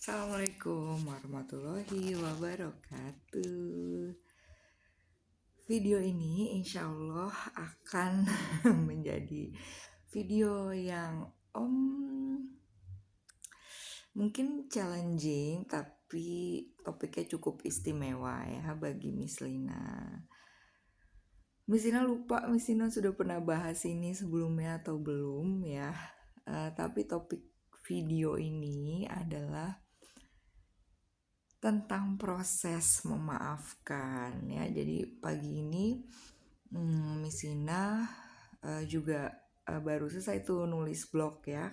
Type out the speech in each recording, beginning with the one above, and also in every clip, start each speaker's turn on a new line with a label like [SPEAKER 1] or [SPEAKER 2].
[SPEAKER 1] Assalamualaikum warahmatullahi wabarakatuh. Video ini insya Allah akan menjadi video yang mungkin challenging, tapi topiknya cukup istimewa ya bagi Miss Lina. Miss Lina lupa Miss Lina sudah pernah bahas ini sebelumnya atau belum ya. Tapi topik video ini adalah tentang proses memaafkan ya. Jadi pagi ini Miss Lina juga baru selesai tuh nulis blog ya,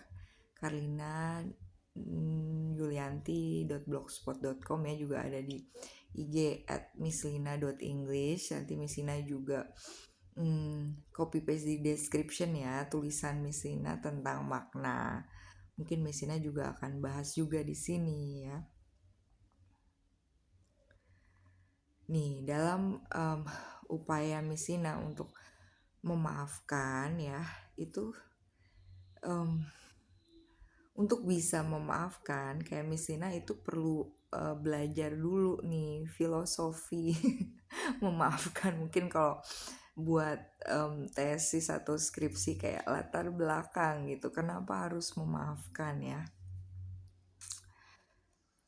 [SPEAKER 1] Carlina yulianti.blogspot.com ya, juga ada di IG @misslina.english. Nanti Miss Lina juga copy paste di description ya tulisan Miss Lina tentang makna. Mungkin Miss Lina juga akan bahas juga di sini ya. Nih, dalam upaya Miss Lina untuk memaafkan ya, itu untuk bisa memaafkan kayak Miss Lina itu perlu belajar dulu nih filosofi memaafkan. Mungkin kalau buat tesis atau skripsi kayak latar belakang gitu, kenapa harus memaafkan ya.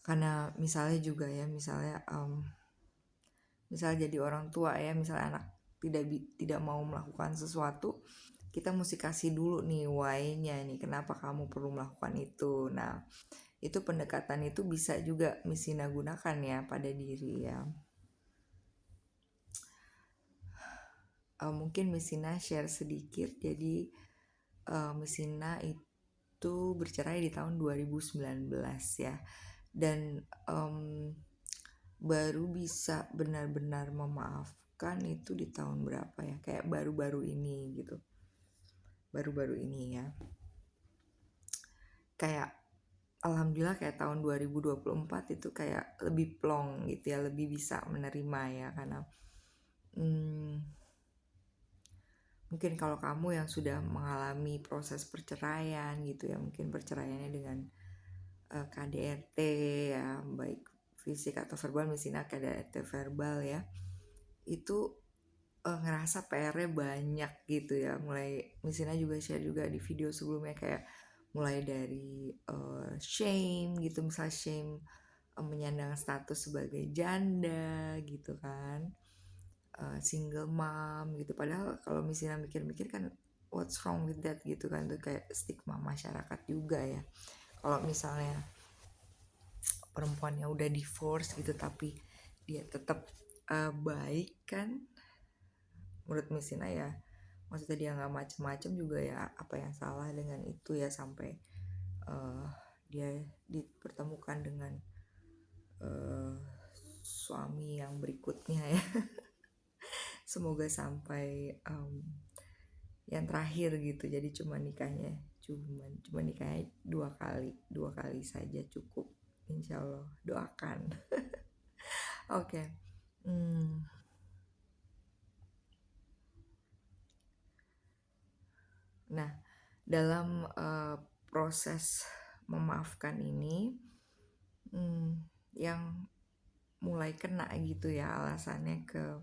[SPEAKER 1] Karena misalnya juga ya, misalnya jadi orang tua ya, misalnya anak tidak mau melakukan sesuatu, kita mesti kasih dulu nih why-nya nih, kenapa kamu perlu melakukan itu. Nah, itu pendekatan itu bisa juga Miss Lina gunakan ya pada diri ya. Mungkin Miss Lina share sedikit. Jadi Miss Lina itu bercerai di tahun 2019 ya, dan baru bisa benar-benar memaafkan itu di tahun berapa ya, kayak baru-baru ini gitu, baru-baru ini ya. Kayak alhamdulillah kayak tahun 2024 itu kayak lebih plong gitu ya, lebih bisa menerima ya. Karena mungkin kalau kamu yang sudah mengalami proses perceraian gitu ya, mungkin perceraiannya dengan KDRT ya, baik fisik atau verbal, misalnya KDRT verbal ya, itu ngerasa PR-nya banyak gitu ya. Mulai misalnya juga share juga di video sebelumnya, kayak mulai dari shame gitu, misalnya shame menyandang status sebagai janda gitu kan, single mom gitu. Padahal kalau misalnya mikir-mikir kan what's wrong with that gitu kan, tuh kayak stigma masyarakat juga ya. Kalau misalnya perempuannya udah divorce gitu tapi dia tetap baik kan, menurut Miss Lina ya, maksudnya dia nggak macem-macem juga ya, apa yang salah dengan itu ya, sampai dia dipertemukan dengan suami yang berikutnya ya. Semoga sampai yang terakhir gitu. Jadi cuma nikahnya dua kali saja cukup, insya Allah, doakan. Oke. Nah, dalam proses memaafkan ini yang mulai kena gitu ya alasannya ke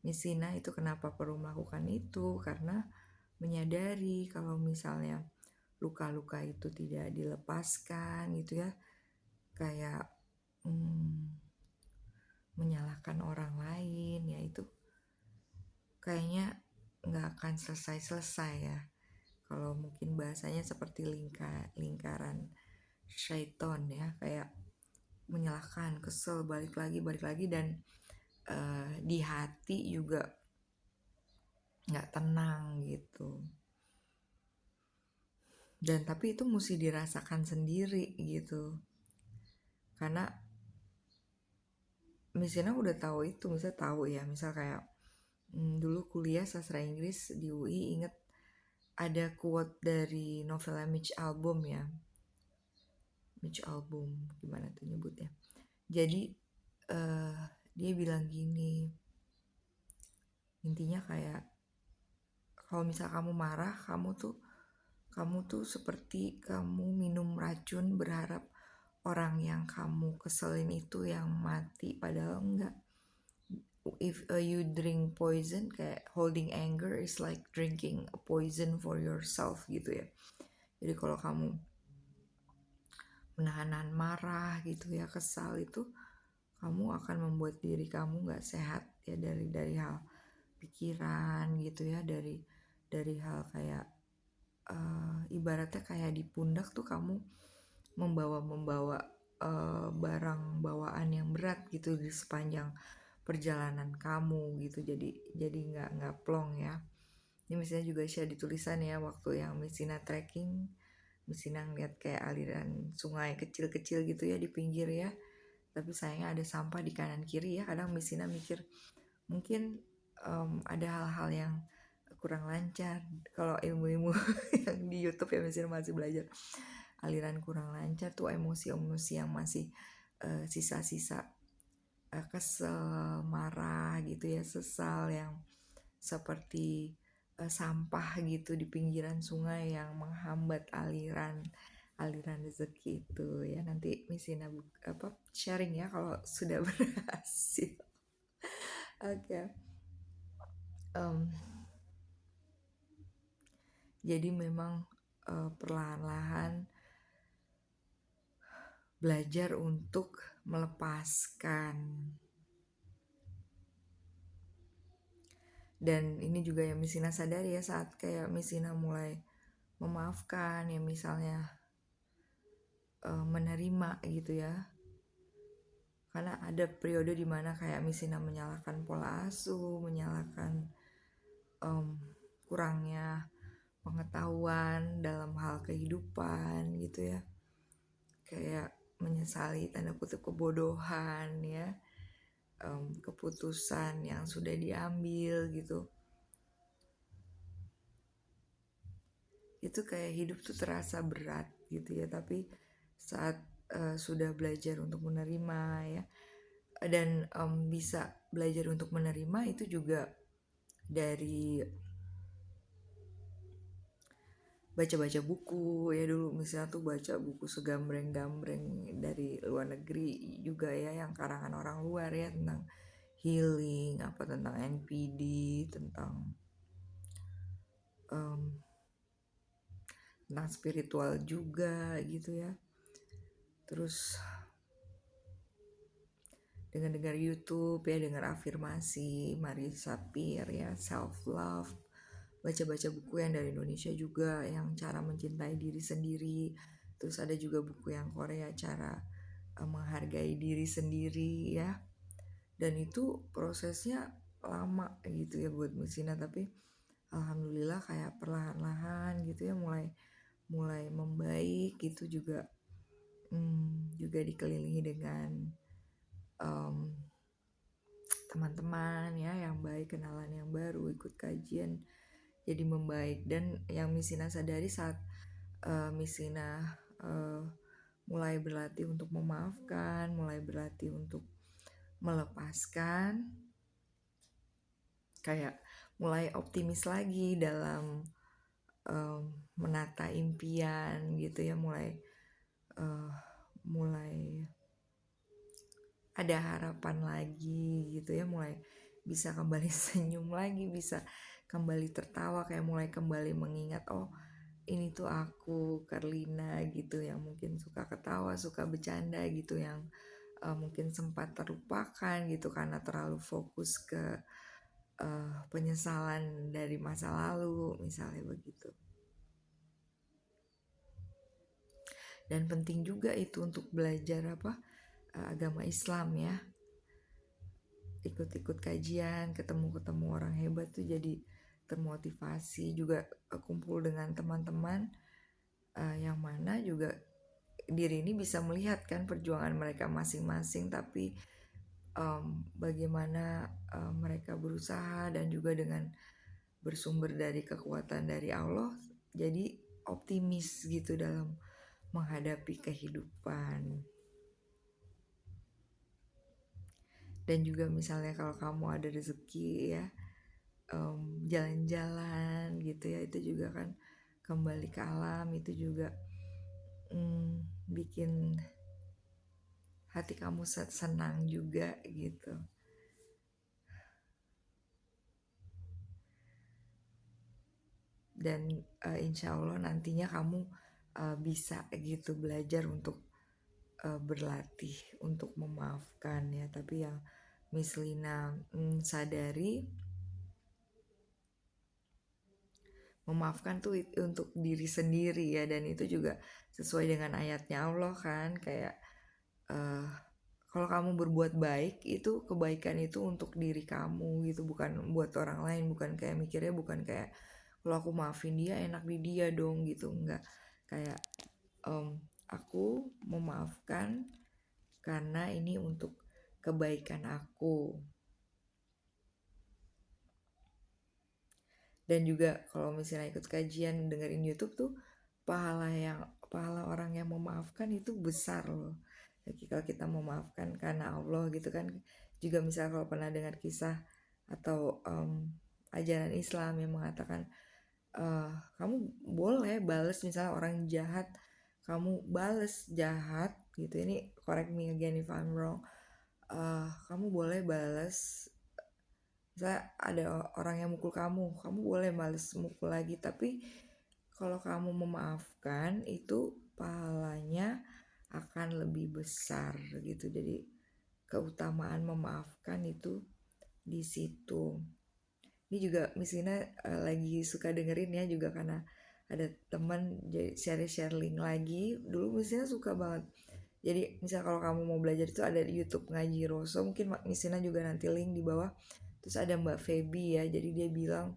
[SPEAKER 1] Miss Lina itu kenapa perlu melakukan itu, karena menyadari kalau misalnya luka-luka itu tidak dilepaskan gitu ya, kayak menyalahkan orang lain ya, itu kayaknya nggak akan selesai-selesai ya. Kalau mungkin bahasanya seperti lingkaran syaiton ya, kayak menyalahkan, kesel, balik lagi, dan di hati juga nggak tenang gitu. Dan tapi itu mesti dirasakan sendiri gitu, karena misalnya udah tahu itu, misalnya tahu ya, misal kayak dulu kuliah sastra Inggris di UI, inget ada quote dari novelnya Mitch Albom ya, Mitch Albom, gimana tuh nyebutnya. Jadi dia bilang gini, intinya kayak kalau misal kamu marah, kamu tuh seperti kamu minum racun berharap orang yang kamu keselin itu yang mati, padahal enggak. If you drink poison, kayak holding anger is like drinking a poison for yourself gitu ya. Jadi kalau kamu menahan marah gitu ya, kesal itu, kamu akan membuat diri kamu nggak sehat ya, dari hal pikiran gitu ya, dari hal kayak ibaratnya kayak di pundak tuh kamu membawa barang bawaan yang berat gitu di sepanjang perjalanan kamu gitu, jadi nggak plong ya. Ini misalnya juga share di tulisan ya, waktu yang Messina trekking, Messina ngeliat kayak aliran sungai kecil-kecil gitu ya di pinggir ya, tapi sayangnya ada sampah di kanan kiri ya. Kadang Messina mikir mungkin ada hal-hal yang kurang lancar. Kalau ilmu-ilmu yang di YouTube ya, Messina masih belajar, aliran kurang lancar tuh emosi-emosi yang masih sisa-sisa kesel, marah gitu ya, sesal, yang seperti sampah gitu di pinggiran sungai yang menghambat aliran rezeki itu ya. Nanti Missina sharing ya kalau sudah berhasil. Oke. Jadi memang perlahan-lahan belajar untuk melepaskan. Dan ini juga yang Missina sadari ya, saat kayak Missina mulai memaafkan ya, misalnya menerima gitu ya. Karena ada periode dimana kayak Missina menyalahkan pola asuh, menyalahkan kurangnya pengetahuan dalam hal kehidupan gitu ya, kayak menyesali tanda kutip kebodohan ya, keputusan yang sudah diambil gitu. Itu kayak hidup tuh terasa berat gitu ya, tapi saat sudah belajar untuk menerima ya, dan bisa belajar untuk menerima itu juga dari baca-baca buku ya. Dulu misalnya tuh baca buku segambreng-gambreng dari luar negeri juga ya, yang karangan orang luar ya, tentang healing, apa tentang NPD, tentang spiritual juga gitu ya. Terus dengar YouTube ya, dengar afirmasi Marisa Peer ya, self love, baca-baca buku yang dari Indonesia juga yang cara mencintai diri sendiri. Terus ada juga buku yang Korea, cara menghargai diri sendiri ya. Dan itu prosesnya lama gitu ya buat Messina, tapi alhamdulillah kayak perlahan-lahan gitu ya mulai membaik gitu juga. Juga dikelilingi dengan teman-teman ya yang baik, kenalan yang baru, ikut kajian, jadi membaik. Dan yang Messina sadari saat Messina mulai berlatih untuk memaafkan, mulai berlatih untuk melepaskan, kayak mulai optimis lagi dalam menata impian gitu ya, mulai ada harapan lagi gitu ya, mulai bisa kembali senyum lagi, bisa kembali tertawa, kayak mulai kembali mengingat, oh ini tuh aku Carlina gitu, yang mungkin suka ketawa, suka bercanda gitu, yang mungkin sempat terlupakan gitu karena terlalu fokus ke penyesalan dari masa lalu misalnya begitu. Dan penting juga itu untuk belajar agama Islam ya, ikut-ikut kajian, ketemu orang hebat tuh jadi termotivasi juga, kumpul dengan teman-teman yang mana juga diri ini bisa melihat kan perjuangan mereka masing-masing, tapi bagaimana mereka berusaha, dan juga dengan bersumber dari kekuatan dari Allah, jadi optimis gitu dalam menghadapi kehidupan. Dan juga misalnya kalau kamu ada rezeki ya, jalan-jalan gitu ya, itu juga kan kembali ke alam, itu juga bikin hati kamu senang juga gitu. Dan insya Allah nantinya kamu bisa gitu belajar untuk berlatih untuk memaafkan ya. Tapi yang Miss Lina sadari, memaafkan tuh untuk diri sendiri ya, dan itu juga sesuai dengan ayatnya Allah kan, kayak kalau kamu berbuat baik itu kebaikan itu untuk diri kamu gitu, bukan buat orang lain. Bukan kayak mikirnya, bukan kayak kalau aku maafin dia enak di dia dong gitu, enggak. Kayak aku memaafkan karena ini untuk kebaikan aku. Dan juga kalau misalnya ikut kajian, dengerin YouTube tuh, pahala orang yang memaafkan itu besar loh. Jadi kalau kita memaafkan karena Allah gitu kan. Juga misalnya kalau pernah dengar kisah atau ajaran Islam yang mengatakan kamu boleh bales, misalnya orang jahat kamu bales jahat gitu, ini correct me again if I'm wrong, kamu boleh bales. Misalnya ada orang yang mukul kamu boleh bales mukul lagi. Tapi kalau kamu memaafkan, itu pahalanya akan lebih besar gitu. Jadi keutamaan memaafkan itu di situ. Ini juga Misina lagi suka dengerin ya, juga karena ada teman jadi share link lagi. Dulu Misina suka banget. Jadi misal kalau kamu mau belajar itu ada di YouTube Ngaji Roso, mungkin Misina juga nanti link di bawah. Terus ada Mbak Feby ya, jadi dia bilang,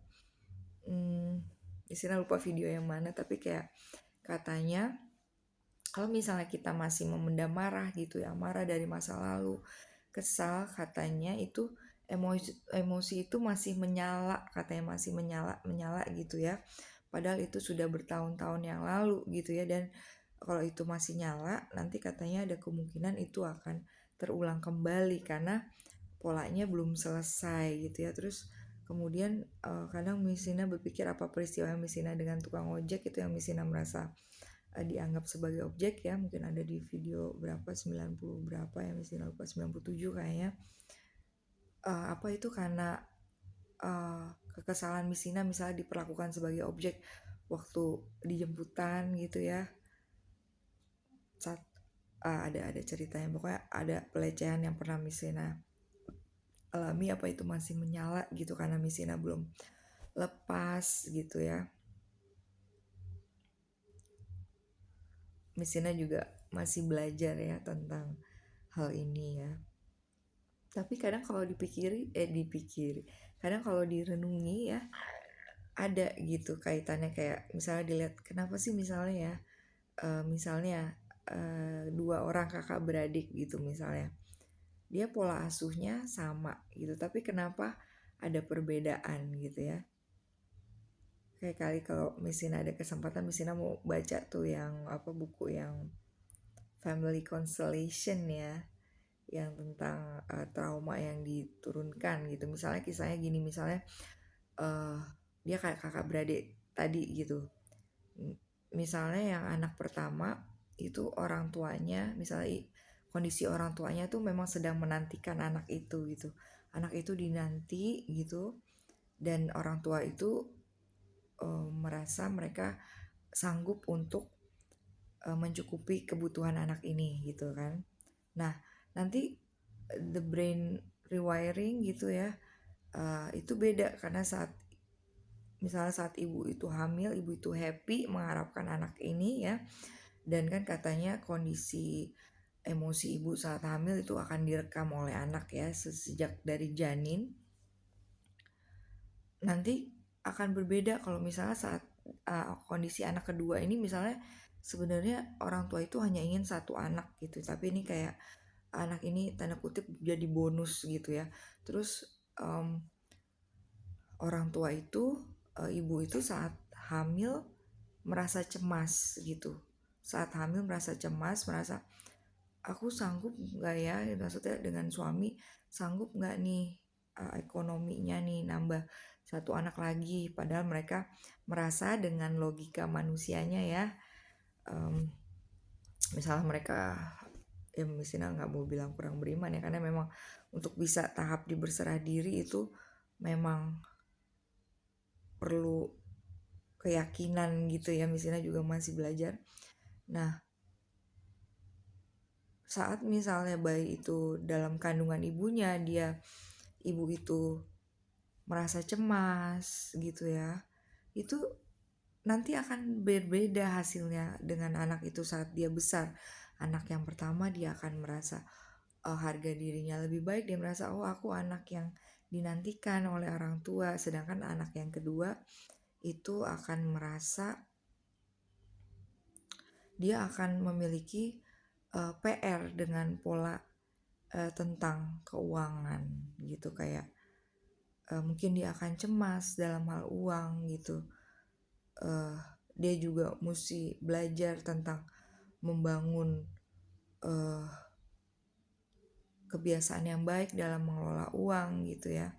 [SPEAKER 1] Misina lupa video yang mana, tapi kayak katanya kalau misalnya kita masih memendam marah gitu ya, marah dari masa lalu, kesal, katanya itu emosi itu masih menyala, katanya masih menyala gitu ya. Padahal itu sudah bertahun-tahun yang lalu gitu ya. Dan kalau itu masih nyala, nanti katanya ada kemungkinan itu akan terulang kembali karena polanya belum selesai gitu ya. Terus kemudian kadang Misina berpikir apa peristiwa Misina dengan tukang ojek itu yang Misina merasa dianggap sebagai objek ya. Mungkin ada di video berapa, 90 berapa ya, Misina lupa, 97 kayaknya. Apa itu karena kekesalan Misina misalnya diperlakukan sebagai objek waktu dijemputan gitu ya. Saat ada ceritanya, pokoknya ada pelecehan yang pernah Misina alami, apa itu masih menyala gitu karena Misina belum lepas gitu ya. Misina juga masih belajar ya tentang hal ini ya. Tapi kadang kalau dipikiri, kadang kalau direnungi ya, ada gitu kaitannya. Kayak misalnya dilihat, kenapa sih misalnya ya, dua orang kakak beradik gitu misalnya, dia pola asuhnya sama gitu, tapi kenapa ada perbedaan gitu ya. Kayak kali kalau Misina ada kesempatan, Misina mau baca tuh yang buku yang Family Constellation ya, yang tentang trauma yang diturunkan gitu. Misalnya kisahnya gini, misalnya dia kayak kakak beradik tadi gitu. Misalnya yang anak pertama itu orang tuanya, misalnya kondisi orang tuanya tuh memang sedang menantikan anak itu gitu. Anak itu dinanti gitu, dan orang tua itu merasa mereka sanggup untuk mencukupi kebutuhan anak ini gitu kan. Nah, nanti the brain rewiring gitu ya, itu beda karena misalnya saat ibu itu hamil, ibu itu happy mengharapkan anak ini ya, dan kan katanya kondisi emosi ibu saat hamil itu akan direkam oleh anak ya sejak dari janin. Nanti akan berbeda kalau misalnya saat kondisi anak kedua ini, misalnya sebenarnya orang tua itu hanya ingin satu anak gitu, tapi ini kayak anak ini tanda kutip jadi bonus gitu ya. Terus orang tua itu, ibu itu saat hamil merasa cemas gitu. Saat hamil merasa cemas, merasa aku sanggup nggak ya, maksudnya dengan suami sanggup nggak nih ekonominya nih nambah satu anak lagi. Padahal mereka merasa dengan logika manusianya ya, misalnya mereka ya misalnya nggak mau bilang kurang beriman ya, karena memang untuk bisa tahap di berserah diri itu memang perlu keyakinan gitu ya, misalnya juga masih belajar. Nah, saat misalnya bayi itu dalam kandungan ibunya, ibu itu merasa cemas gitu ya, itu nanti akan berbeda hasilnya dengan anak itu saat dia besar. Anak yang pertama dia akan merasa harga dirinya lebih baik, dia merasa oh aku anak yang dinantikan oleh orang tua, sedangkan anak yang kedua itu akan merasa dia akan memiliki PR dengan pola tentang keuangan gitu, kayak mungkin dia akan cemas dalam hal uang gitu. Dia juga mesti belajar tentang membangun kebiasaan yang baik dalam mengelola uang gitu ya.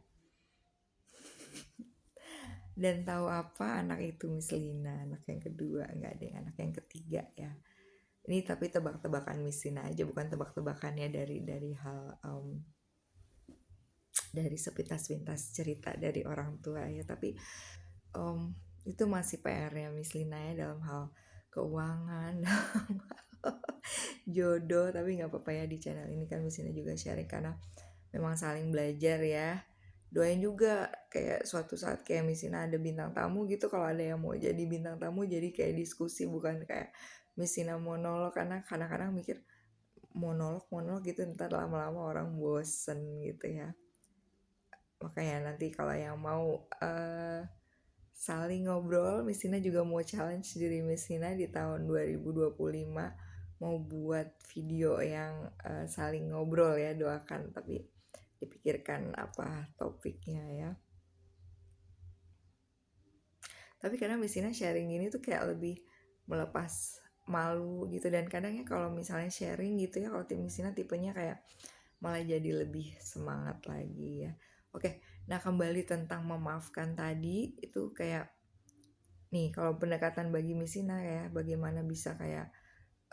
[SPEAKER 1] Dan tahu apa, anak itu Miss Lina, anak yang kedua, nggak ada yang anak yang ketiga ya. Ini tapi tebak-tebakan Miss Lina aja, bukan tebak-tebakannya dari hal dari sepintas-pintas cerita dari orang tua ya. Tapi itu masih PR-nya Miss Lina ya, dalam hal keuangan, jodoh. Tapi nggak apa-apa ya, di channel ini kan Miss Lina juga sharing karena memang saling belajar ya. Doain juga kayak suatu saat kayak misalnya ada bintang tamu gitu, kalau ada yang mau jadi bintang tamu jadi kayak diskusi, bukan kayak misalnya monolog, karena kadang-kadang mikir monolog gitu ntar lama-lama orang bosen gitu ya. Makanya nanti kalau yang mau saling ngobrol, Misina juga mau challenge diri Misina di tahun 2025 mau buat video yang saling ngobrol ya, doakan, tapi dipikirkan apa topiknya ya. Tapi kadang Misina sharing gini tuh kayak lebih melepas malu gitu, dan kadangnya kalau misalnya sharing gitu ya, kalau tim Misina tipenya kayak malah jadi lebih semangat lagi ya. Oke, nah kembali tentang memaafkan tadi itu kayak nih, kalau pendekatan bagi Misina ya, bagaimana bisa kayak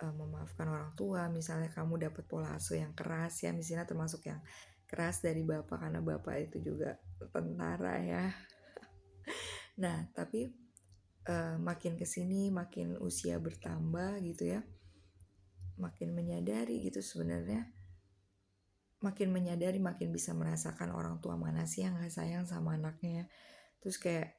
[SPEAKER 1] memaafkan orang tua. Misalnya kamu dapat pola asuh yang keras ya, Misina termasuk yang keras dari bapak karena bapak itu juga tentara ya. Nah, tapi makin kesini makin usia bertambah gitu ya, makin menyadari gitu sebenarnya, makin bisa merasakan orang tua mana sih yang gak sayang sama anaknya. Terus kayak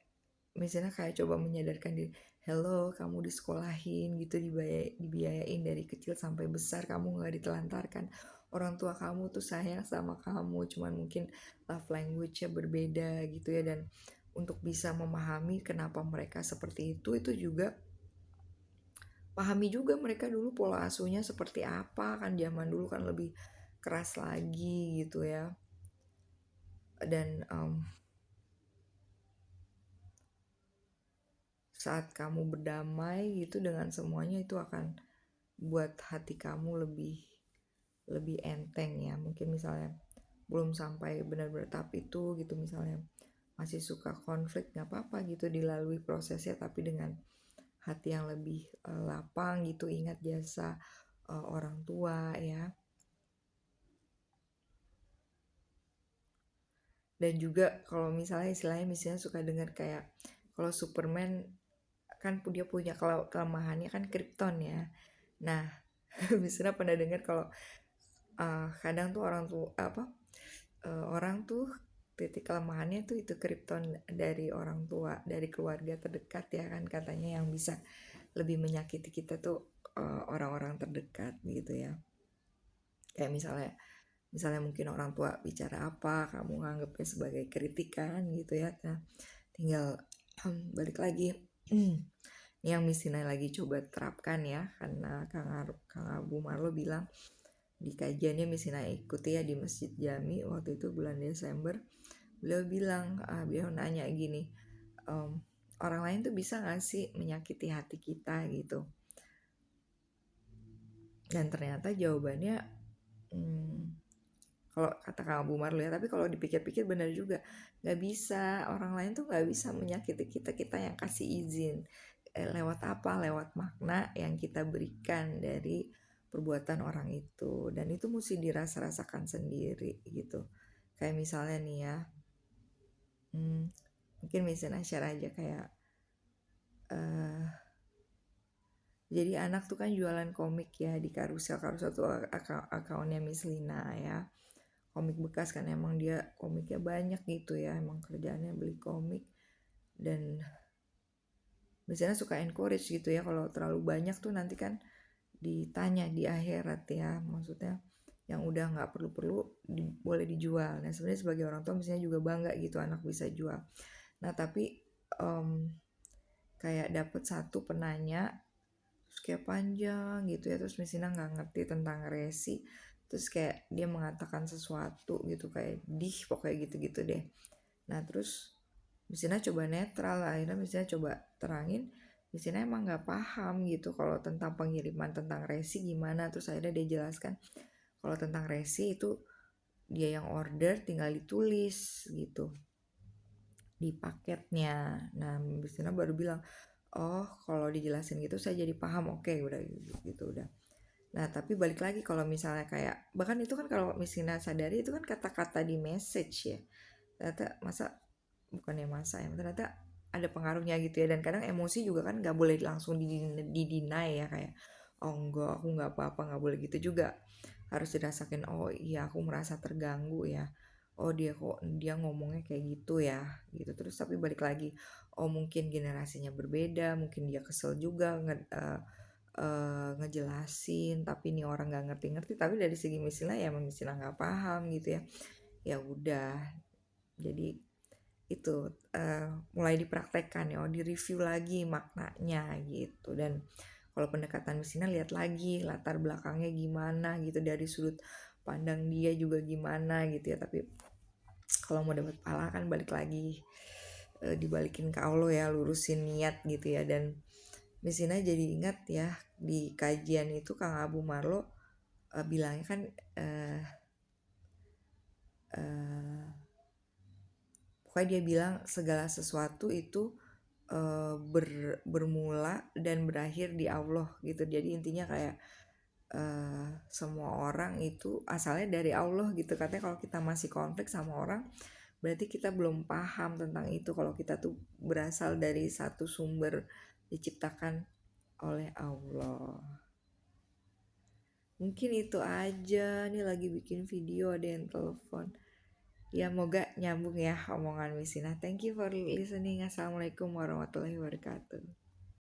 [SPEAKER 1] misalnya kayak coba menyadarkan diri, hello kamu disekolahin gitu, dibiayain dari kecil sampai besar, kamu gak ditelantarkan, orang tua kamu tuh sayang sama kamu, cuman mungkin love language-nya berbeda gitu ya. Dan untuk bisa memahami kenapa mereka seperti itu juga pahami juga mereka dulu pola asuhnya seperti apa, kan zaman dulu kan lebih keras lagi gitu ya. Dan saat kamu berdamai gitu dengan semuanya, itu akan buat hati kamu lebih enteng ya. Mungkin misalnya belum sampai benar-benar tahap itu gitu, misalnya masih suka konflik, nggak apa-apa gitu, dilalui prosesnya tapi dengan hati yang lebih lapang gitu. Ingat jasa orang tua ya. Dan juga kalau misalnya misalnya suka dengar kayak kalau Superman kan dia punya kelemahannya kan Krypton ya. Nah, misalnya pernah dengar kalau kadang tuh orang tuh titik kelemahannya tuh itu Krypton dari orang tua, dari keluarga terdekat ya kan, katanya yang bisa lebih menyakiti kita tuh orang-orang terdekat gitu ya. Kayak misalnya mungkin orang tua bicara apa, kamu nganggapnya sebagai kritikan gitu ya. Nah, tinggal balik lagi yang Misina lagi coba terapkan ya, karena Kang Abu Marlo bilang di kajiannya Misina ikuti ya di Masjid Jami waktu itu bulan Desember, beliau bilang, beliau nanya gini, orang lain tuh bisa gak sih menyakiti hati kita gitu. Dan ternyata jawabannya kalau kata Kang Abu Marlo ya, tapi kalau dipikir-pikir benar juga, nggak bisa, orang lain tuh nggak bisa menyakiti kita yang kasih izin. Lewat apa? Lewat makna yang kita berikan dari perbuatan orang itu, dan itu mesti dirasa-rasakan sendiri gitu. Kayak misalnya nih ya, mungkin misalnya share aja kayak jadi anak tuh kan jualan komik ya di karusel tuh akunnya Miss Lina ya, komik bekas kan, emang dia komiknya banyak gitu ya, emang kerjaannya beli komik. Dan biasanya suka encourage gitu ya, kalau terlalu banyak tuh nanti kan ditanya di akhirat ya, maksudnya yang udah nggak perlu-perlu boleh dijual. Nah sebenarnya sebagai orang tua misalnya juga bangga gitu anak bisa jual. Nah tapi kayak dapet satu penanya terus kayak panjang gitu ya, terus misalnya nggak ngerti tentang resi, terus kayak dia mengatakan sesuatu gitu kayak pokoknya gitu-gitu deh. Nah terus misalnya coba netral lah, akhirnya misalnya coba terangin, misalnya emang nggak paham gitu kalau tentang pengiriman tentang resi gimana. Terus akhirnya dia jelaskan kalau tentang resi itu dia yang order, tinggal ditulis gitu di paketnya. Nah misalnya baru bilang, oh kalau dijelasin gitu saya jadi paham, oke udah gitu udah. Nah tapi balik lagi kalau misalnya kayak, bahkan itu kan kalau misalnya sadari itu kan kata-kata di message ya, ternyata bukannya masa ya, ternyata ada pengaruhnya gitu ya. Dan kadang emosi juga kan nggak boleh langsung didinai ya, kayak oh enggak aku nggak apa-apa, nggak boleh gitu juga, harus dirasakan, oh iya aku merasa terganggu ya, oh dia ngomongnya kayak gitu ya gitu. Terus tapi balik lagi, oh mungkin generasinya berbeda, mungkin dia kesel juga ngejelasin tapi nih orang nggak ngerti-ngerti, tapi dari segi misalnya ya misalnya nggak paham gitu ya, ya udah. Jadi itu mulai dipraktekkan ya, direview lagi maknanya gitu. Dan kalau pendekatan mesinnya lihat lagi latar belakangnya gimana gitu, dari sudut pandang dia juga gimana gitu ya. Tapi kalau mau dapat pahala kan balik lagi dibalikin ke Allah ya, lurusin niat gitu ya. Dan mesinnya jadi ingat ya, di kajian itu Kang Abu Marlo bilangnya kan pokoknya dia bilang segala sesuatu itu bermula dan berakhir di Allah gitu. Jadi intinya kayak semua orang itu asalnya dari Allah gitu. Katanya kalau kita masih konflik sama orang, berarti kita belum paham tentang itu. Kalau kita tuh berasal dari satu sumber diciptakan oleh Allah. Mungkin itu aja. Nih lagi bikin video, ada yang telepon. Ya moga nyambung ya omongan Wisina. Thank you for listening. Assalamualaikum warahmatullahi wabarakatuh.